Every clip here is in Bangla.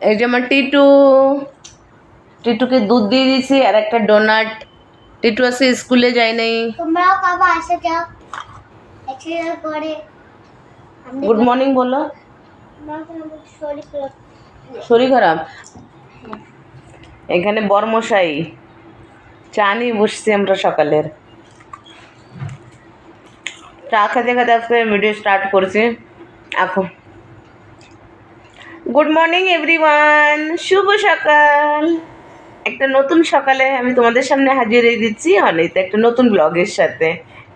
এই যে আমার টিটু, টিটুকে দুধ দিয়ে দিয়েছি আর একটা ডোনাট। টিটু আজকে স্কুলে যায় নাই। তোমরাও কবে আসে যাও এক্সারসাইজ করে। গুড মর্নিং বলো। শরীর খারাপ। শরীর খারাপ? এখানে বরমশাই চা নিয়ে বসছি আমরা সকালের। চা খেতে খেতে আজকে ভিডিও স্টার্ট করছি এখন। গুড মর্নিং এভরিওয়ান, শুভ সকাল। একটা নতুন সকালে আমি তোমাদের সামনে হাজির হয়ে দিচ্ছি অনেকটা একটা নতুন ব্লগের সাথে।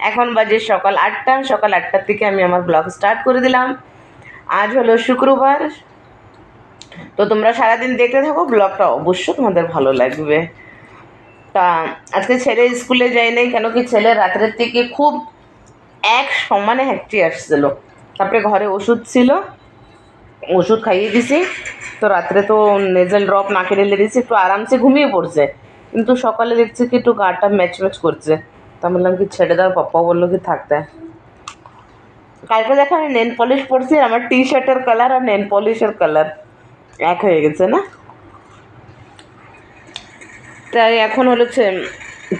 এখন বাজে সকাল 8টা। সকাল 8টার থেকে আমি আমার ব্লগ স্টার্ট করে দিলাম। আজ হলো শুক্রবার, তো তোমরা সারাদিন দেখতে থাকো, ব্লগটা অবশ্যই তোমাদের ভালো লাগবে। তা আজকে ছেলে স্কুলে যায় নাই, কেন কি ছেলে রাত্রের থেকে খুব এক সমানে হ্যাঁকটি আসছিল। তারপরে ঘরে ওষুধ ছিল, ওষুধ খাইয়ে দিছি। তো রাত্রে তো নেজেল ড্রপ নাকে ঢেলে দিয়েছি, একটু আরামসে ঘুমিয়ে পড়ছে। কিন্তু সকালে দেখছি কি একটু গাটা ম্যাচ ম্যাচ করছে। তা বললাম কি ছেড়ে দাও, পাপ্পা বললো কি থাকতে। কালকে দেখো আমি নেল পলিশ পরছি, আমার টি শার্টের কালার আর নেল পলিশের কালার এক হয়ে গেছে না। তাই এখন হচ্ছে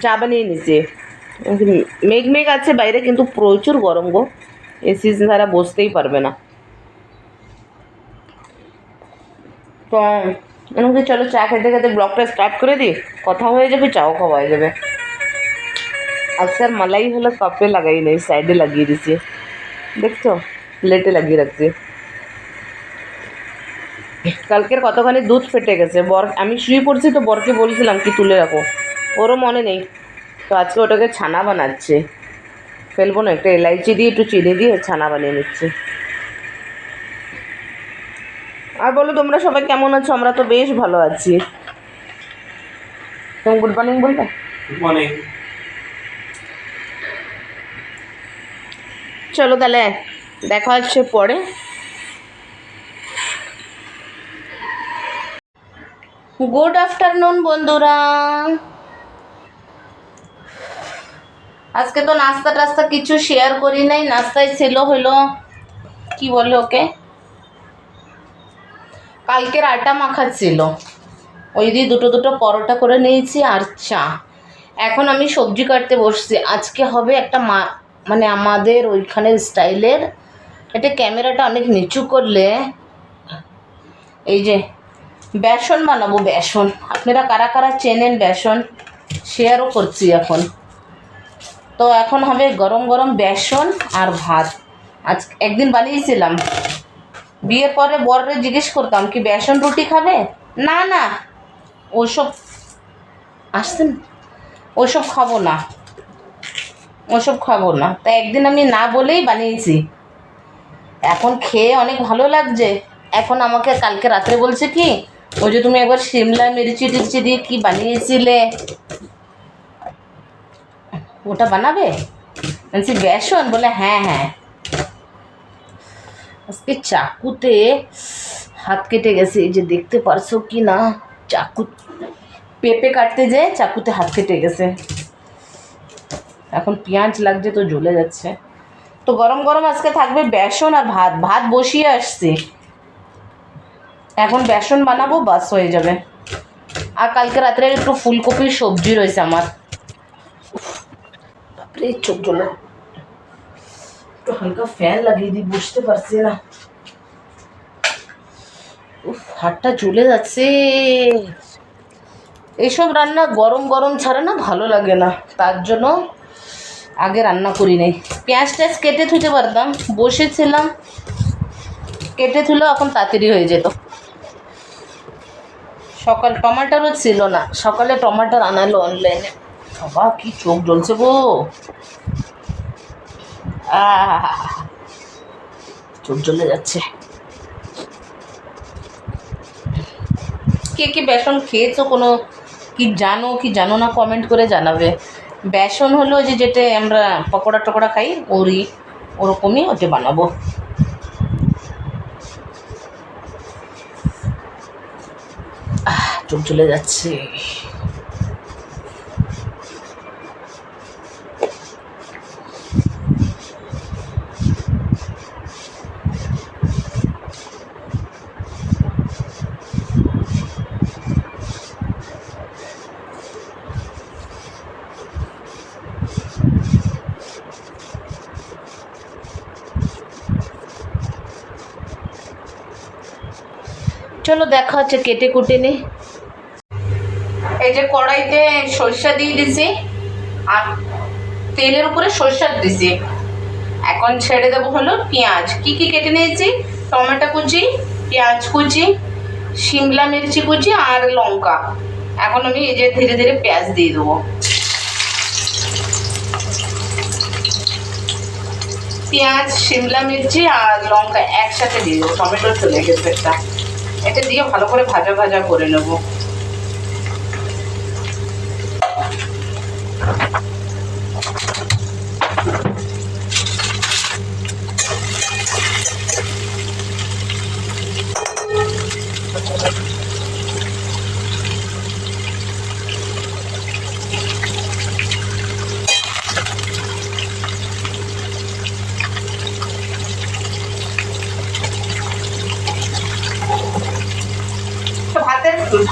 চা বানিয়ে নিচ্ছি। মেঘ মেঘ আছে বাইরে, কিন্তু প্রচুর গরম গো, এসি ছাড়া বসতেই পারবে না। তো এমনকি চলো চা খেতে খেতে ব্লগটা স্টার্ট করে দিই, কথা হয়ে যাবে, চাও খাওয়া হয়ে যাবে। আজকে আর মালাই হলো কাপে লাগাই নেই, সাইডে লাগিয়ে দিছি, দেখছো প্লেটে লাগিয়ে রাখছি। কালকের কতখানি দুধ ফেটে গেছে, বর আমি শুয়ে পড়ছি তো বরকে বলছিলাম কি তুলে রাখো, ওরও মনে নেই। তো আজকে ওটাকে ছানা বানাচ্ছে, ফেলবো না, একটা এলাইচি দিয়ে একটু চিনি দিয়ে ছানা বানিয়ে নিচ্ছি। আর বলো তোমরা সবাই কেমন আছো? আমরা তো বেশ ভালো আছি। তুমি গুড মর্নিং বলবে? Good morning. চলো তাহলে দেখা হচ্ছে পরে। গুড আফটারনুন বন্ধুরা। আজকে তো নাস্তা টাস্তা কিছু শেয়ার করি নাই। নাস্তায় ছিল হলো কি বলে ওকে, কালকের আটা মাখা ছিল, ওই দিয়ে দুটো দুটো পরোটা করে নিয়েছি আর চা। এখন আমি সবজি কাটতে বসছি। আজকে হবে একটা মানে আমাদের ওইখানের স্টাইলের, এটা ক্যামেরাটা অনেক নিচু করলে, এই যে বেসন বানাবো। বেসন আপনারা কারা কারা চেনেন বেসন, শেয়ারও করছি এখন। তো এখন হবে গরম গরম বেসন আর ভাত। আজ একদিন বানিয়েছিলাম, বিয়ের পরে বররে জিজ্ঞেস করতাম কি বেসন রুটি খাবে, না না ওসব আসতেন, ওসব খাবো না, ওসব খাবো না। তাই একদিন আমি না বলেই বানিয়েছি, এখন খেয়ে অনেক ভালো লাগছে। এখন আমাকে কালকে রাত্রে বলছে কি, ওই যে তুমি একবার শিমলা মির্চি টিরচি দিয়ে কি বানিয়েছিলে ওটা বানাবে, বলছি বেসন, বলে হ্যাঁ হ্যাঁ। আজকে চাকুতে হাত কেটে গেছে, এই যে দেখতে পারছো কি না, চাকু পেঁপে কাটতে যেয়ে চাকুতে হাত কেটে গেছে। এখন পেঁয়াজ লাগছে তো জ্বলে যাচ্ছে। তো গরম গরম আজকে থাকবে বেসন আর ভাত। ভাত বসিয়ে আসছি, এখন বেসন বানাবো, বাস হয়ে যাবে। আর কালকে রাত্রে একটু ফুলকপির সবজি রয়েছে আমার। বাপরে চোখ জ্বলে, একটু হালকা ফ্যান লাগিয়ে দিই, বুঝতে পারছি না, হাতটা জ্বলে যাচ্ছে। এইসব রান্না গরম গরম ছাড়া না ভালো লাগে না, তার জন্য আগে রান্না করি নাই। পেঁয়াজ টেঁয়াজ কেটে থুতে পারতাম, বসেছিলাম কেটে থুলেও এখন তাড়াতাড়ি হয়ে যেত। সকাল টমাটারও ছিল না, সকালে টমাটার আনালো অনলাইনে। বাবা কি চোখ জ্বলছে গো, চোখ জ্বলে যাচ্ছে। কে কে বেসন খেয়েছো, কোনো কি জানো না কমেন্ট করে জানাবে। বেসন হলো যে যেটা আমরা পকোড়া টকোড়া খাই, ওরকমই ওটা বানাবো। চোখ জ্বলে যাচ্ছে। চলো দেখা হচ্ছে, কেটে কুটে নি। এই যে কড়াইতে সরষা দিয়ে দিছি আর তেলের উপরে সরষা দিছি। এখন ছেড়ে দেবো হলো পেঁয়াজ। কি কি কেটে নিয়েছি, টমেটো কুচি, পেঁয়াজ কুচি, শিমলা মির্চি কুচি আর লঙ্কা। এখন আমি এই যে ধীরে ধীরে পেঁয়াজ দিয়ে দেবো। পেঁয়াজ, শিমলা মির্চি আর লঙ্কা একসাথে দিয়ে দেবো। টমেটো চলে গেছে এটা দিয়ে ভালো করে ভাজা ভাজা করে নেবো।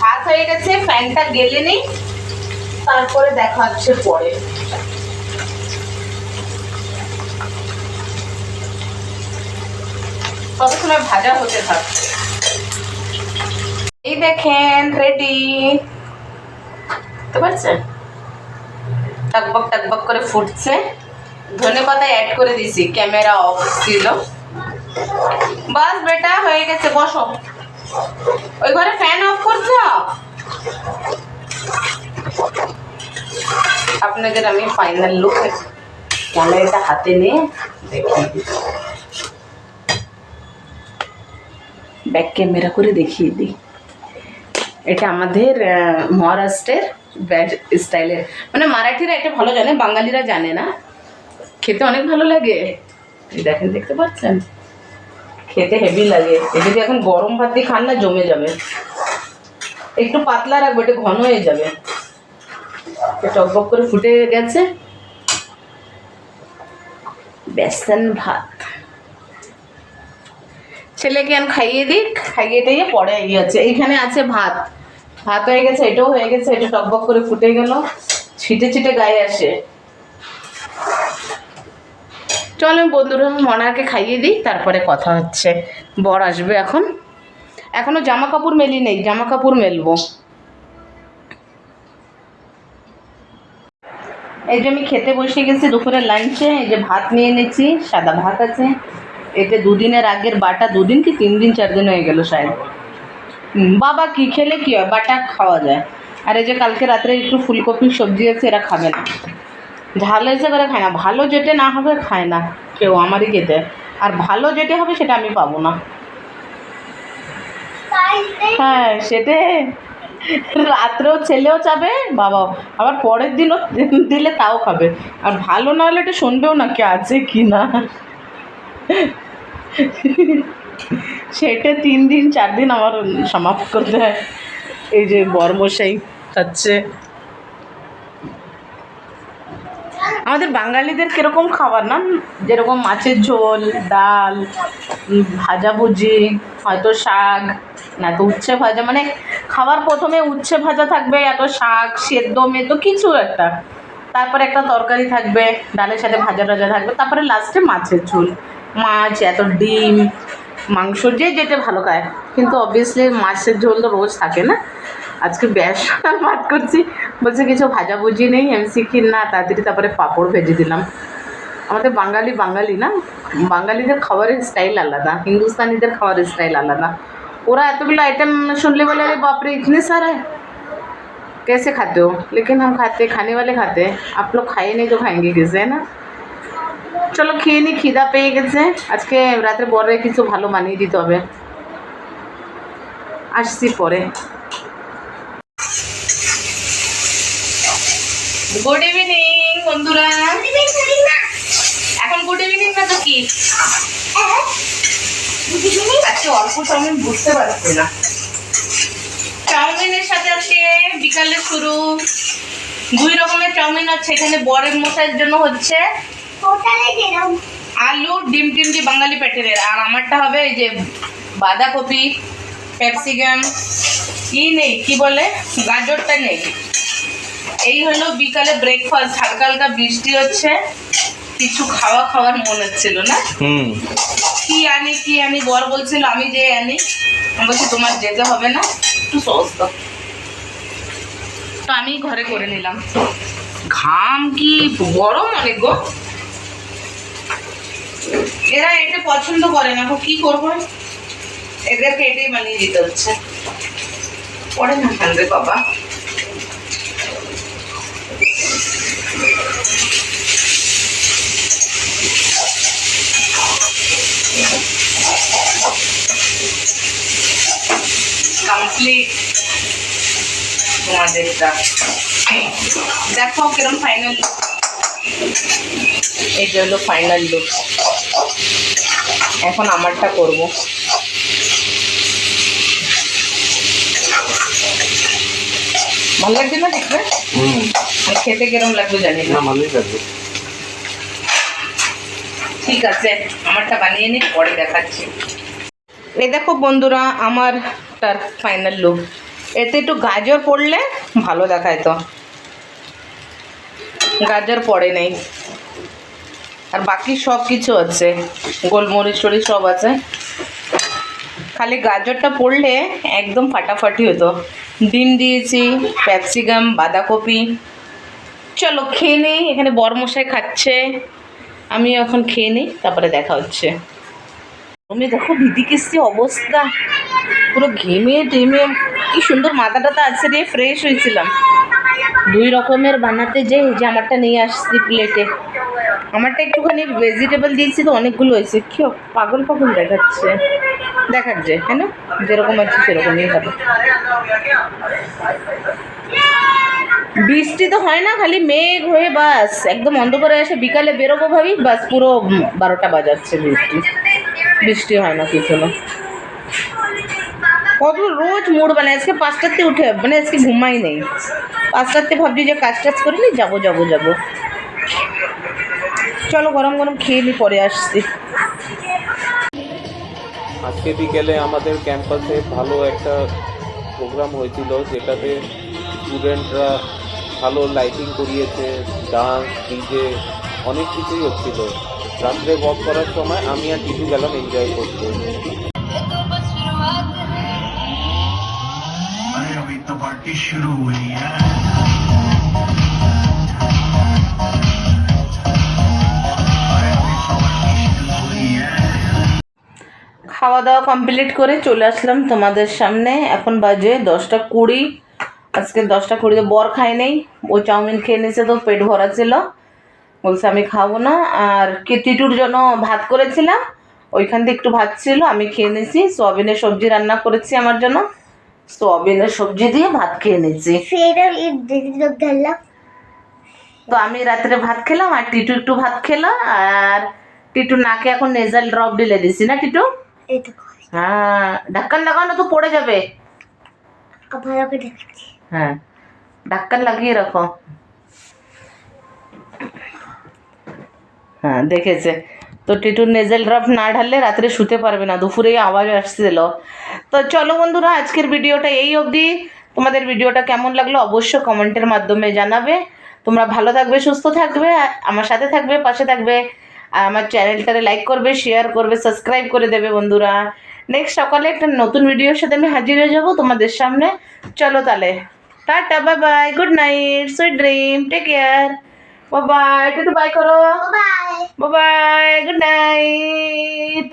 ভাত হয়ে গেছে, ফ্যানটা গেলে নেই, তারপরে দেখা হচ্ছে পরে। কত সময় ভাজা হতে থাকছে। এই দেখেন রেডি, বুঝতে পারছেন? টকবক টকবক করে ফুটছে। ধনেপাতা অ্যাড করে দিছি, ক্যামেরা অফ ছিল। বাস বেটা হয়ে গেছে, বসো। ওই ঘরে ফ্যান অফ করছো? আপনাদের আমি ফাইনাল লুক ক্যামেরাটা হাতে নিয়ে দেখিয়ে দিই, ব্যাক ক্যামেরা করে দেখিয়ে দিই। এটা আমাদের মহারাষ্ট্রের স্টাইলের, মানে মারাঠিরা এটা ভালো জানে, বাঙালিরা জানে না। খেতে অনেক ভালো লাগে। দেখেন, দেখতে পাচ্ছেন, খেতে হেভি লাগে। এটা যদি এখন গরম ভাত দিয়ে খান না, জমে যাবে। একটু পাতলা রাখবো, এটা ঘন হয়ে যাবে। টকবক করে ফুটে গেছে। বেসন ভাত ছেলেকে আমি খাইয়ে দিই, খাইয়ে দিয়ে পরে আছে। এইখানে আছে ভাত, ভাত হয়ে গেছে, এটাও হয়ে গেছে। এটা টকবক করে ফুটে গেল, ছিটে ছিটে গায়ে আসে। চলো বন্ধুরা, মনাকে খাইয়ে দিই, তারপরে কথা হচ্ছে। বর আসবে এখন, এখনো জামা কাপড় মেলি নেই, জামা কাপড় মেলবো। এই যে আমি খেতে বসে গেছি দুপুরের লাঞ্চে। এই যে ভাত নিয়ে নিয়েছি, সাদা ভাত আছে। এতে দুদিনের আগের বাটা, 2 দিন কি 3 দিন 4 দিন হয়ে গেল শায়দ। বাবা কি খেলে কি হয়, বাটা খাওয়া যায়। আর এই যে কালকে রাত্রে একটু ফুলকপির সবজি আছে, এরা খাবে না। ঝাল হয়েছে করে খায় না, ভালো যেটা না হবে খায় না কেউ, আমারই খেতে। আর ভালো যেটা হবে সেটা আমি পাবো না। হ্যাঁ, সেটা রাত্রেও ছেলেও চাবে, বাবাও, আবার পরের দিনও দিলে তাও খাবে। আর ভালো না হলে এটা শুনবেও না কে আছে কি না। সেটা 3 দিন 4 দিন আমার সমাপ্ত করতে হয়। এই যে বরমশাই খাচ্ছে। আমাদের বাঙালিদের কীরকম খাবার না, যেরকম মাছের ঝোল, ডাল, ভাজাভুজি, হয়তো শাক, না তো উচ্ছে ভাজা। মানে খাবার প্রথমে উচ্ছে ভাজা থাকবে, এত শাক সেদ্ধ মেদ্ধ কিছু একটা, তারপরে একটা তরকারি থাকবে, ডালের সাথে ভাজা টাজা থাকবে, তারপরে লাস্টে মাছের ঝোল। মাছ, এত ডিম, মাংস, যে যেটা ভালো খায়। কিন্তু অবভিয়াসলি মাছের ঝোল তো রোজ থাকে না। আজকে বেসন ভাত করছি, বলছে কিছু ভাজাভুজি নেই। আমি শিখি না, তাড়াতাড়ি তারপরে পাঁপড় ভেজে দিলাম। আমাদের বাঙালি না, বাঙালিদের খাবারের স্টাইল আলাদা, হিন্দুস্তানিদের খাবারের স্টাইল আলাদা। ওরা এতগুলো आइटम सुनले बोले अरे बाप रे इतने सारा है, कैसे खाते हो? लेकिन हम खाते, खाने वाले खाते हैं। आप लोग खाए नहीं तो खाएंगे कैसे, है ना? চলো খেয়ে নি, খিদা পেয়ে গেছে। আজকে রাতে বড় কিছু ভালো বানিয়ে দিতে হবে। আসছি পরে। গুড ইভিনিং বন্ধুরা। এখন গুড ইভিনিং না তো কি? আজকে অল্প চাউমিন বুঝতে পারছি না। চাউমিনের সাথে আজকে বিকালে শুরু। 2 রকমের চাউমিন আছে এখানে। বরের মশাইয়ের জন্য হচ্ছে আলু ডিম টিম দিয়ে বাঙালি প্যাটার্নের, আর আমারটা হবে এই যে বাঁধাকপি, ক্যাপসিকাম, নেই কি বলে, গাজরটা নেই। এই হলো বিকালে ব্রেকফাস্ট। হালকা হালকা বৃষ্টি হচ্ছে, কিছু খাওয়ার মন হচ্ছিল না। কি আনি বর বলছিল আমি যে আনি। আমি বলছি তোমার যেতে হবে না, একটু সস দাও। তো আমি ঘরে করে নিলাম। ঘাম কি গরম অনেক গো। এরা এটা পছন্দ করে না, কি করবো, এদেরকে এটাই বানিয়ে দিতে হচ্ছে। পরে না খাবে বাবা। কমপ্লিট তোমাদেরটা। দেখো কিরম ফাইনাল লুক। এই যে হলো ফাইনাল লুক। এখন আমারটা করব। ভালো লাগছে না দেখবে? আর খেতে কিরম লাগবে জানি না। ভালোই লাগবে। ঠিক আছে, আমারটা বানিয়ে নি, পরে দেখাচ্ছি। এই দেখো বন্ধুরা, আমারটার ফাইনাল লুক। এতে একটু গাজর পড়লে ভালো দেখায়, তো গাজর পড়ে নেই, আর বাকি সব কিছু আছে, গোলমরিচ টরিচ সব আছে, খালি গাজরটা পড়লে একদম ফাটাফাটি হতো। ডিম দিয়েছি, ক্যাপসিকাম, বাঁধাকপি। চলো খেয়ে নিই, এখানে বরমশাই খাচ্ছে, আমি এখন খেয়ে নিই, তারপরে দেখা হচ্ছে। তুমি দেখো বিদিকেসি অবস্থা, পুরো ঘেমে টেমে। কি সুন্দর মাথা টাথা আছে রে, ফ্রেশ হয়েছিলাম। 2 রকমের বানাতে যে আমারটা নিয়ে আসছি প্লেটে। আমারটা একটুখানি ভেজিটেবল দিয়েছি তো অনেকগুলো হয়েছে। কি পাগল পাগল দেখাচ্ছে, দেখাচ্ছে হ্যাঁ না, যেরকম আছে সেরকমই হবে। বৃষ্টি তো হয় না, খালি মেঘ হয়ে বাস একদম অন্ধকারে এসে বিকালে বেরোবো ভাবি, বাস পুরো 12টা বাজাচ্ছে বৃষ্টি। বৃষ্টি হয় না, কিছু না। কতগুলো রোজ মুড বানায়। আজকে 5টাতে উঠে, মানে আজকে ঘুমাই নেই। 5টাতে ভাবছি যে কাজ টাজ করে নি, যাবো। চলো গরম গরম খেয়ে নি, পরে আসছি। আজকে বিকেলে আমাদের ক্যাম্পাসে ভালো একটা প্রোগ্রাম হয়েছিল, যেটাতে স্টুডেন্টরা ভালো লাইটিং করিয়েছে, ডান্স, ডিজে, অনেক কিছুই হচ্ছিল। রাত্রে ওয়াক করার সময় আমি আর টিটু গেলাম এনজয় করতে। अभी तो पार्टी शुरू हुई है। খাওয়া দাওয়া কমপ্লিট করে চলে আসলাম তোমাদের সামনে। এখন বাজে 10টা 20। আজকে 10টা 20 বর খায় নেই, ও চাউমিন খেয়ে নিয়েছে, তো পেট ভরা ছিল, বলছে আমি খাবো না। আর টিটুর জন্য ভাত করেছিলাম, ওইখান থেকে একটু ভাত ছিল, আমি খেয়ে নিয়েছি। সোয়াবিনের সবজি রান্না করেছি আমার জন্য, সোয়াবিনের সবজি দিয়ে ভাত খেয়ে নিয়েছি। তো আমি রাত্রে ভাত খেলাম, আর টিটু একটু ভাত খেলো। আর টিটু নাকে এখন নেজাল ড্রপ ঢেলে দিছি না টিটু? হ্যাঁ, ঢাক্কান লাগাও না তো পড়ে যাবে। হ্যাঁ, ঢাক্কান লাগিয়ে রাখো। হ্যাঁ দেখেছে তো, টিটুর নেজেল ড্রপ না ঢাললে রাত্রে শুতে পারবে না, দুপুরেই আওয়াজ আসছিল। তো চলো বন্ধুরা, আজকের ভিডিওটা এই অবধি। তোমাদের ভিডিওটা কেমন লাগলো অবশ্যই কমেন্টের মাধ্যমে জানাবে। তোমরা ভালো থাকবে, সুস্থ থাকবে, আমার সাথে থাকবে, পাশে থাকবে। আর আমার চ্যানেলটারে লাইক করবে, শেয়ার করবে, সাবস্ক্রাইব করে দেবে বন্ধুরা। নেক্সট সকালে একটা নতুন ভিডিওর সাথে আমি হাজির হয়ে যাবো তোমাদের সামনে। চলো তাহলে, tata, bye bye, good night, sweet dream, take care, bye bye. একটু বাই করো। Bye. Bye bye, good night.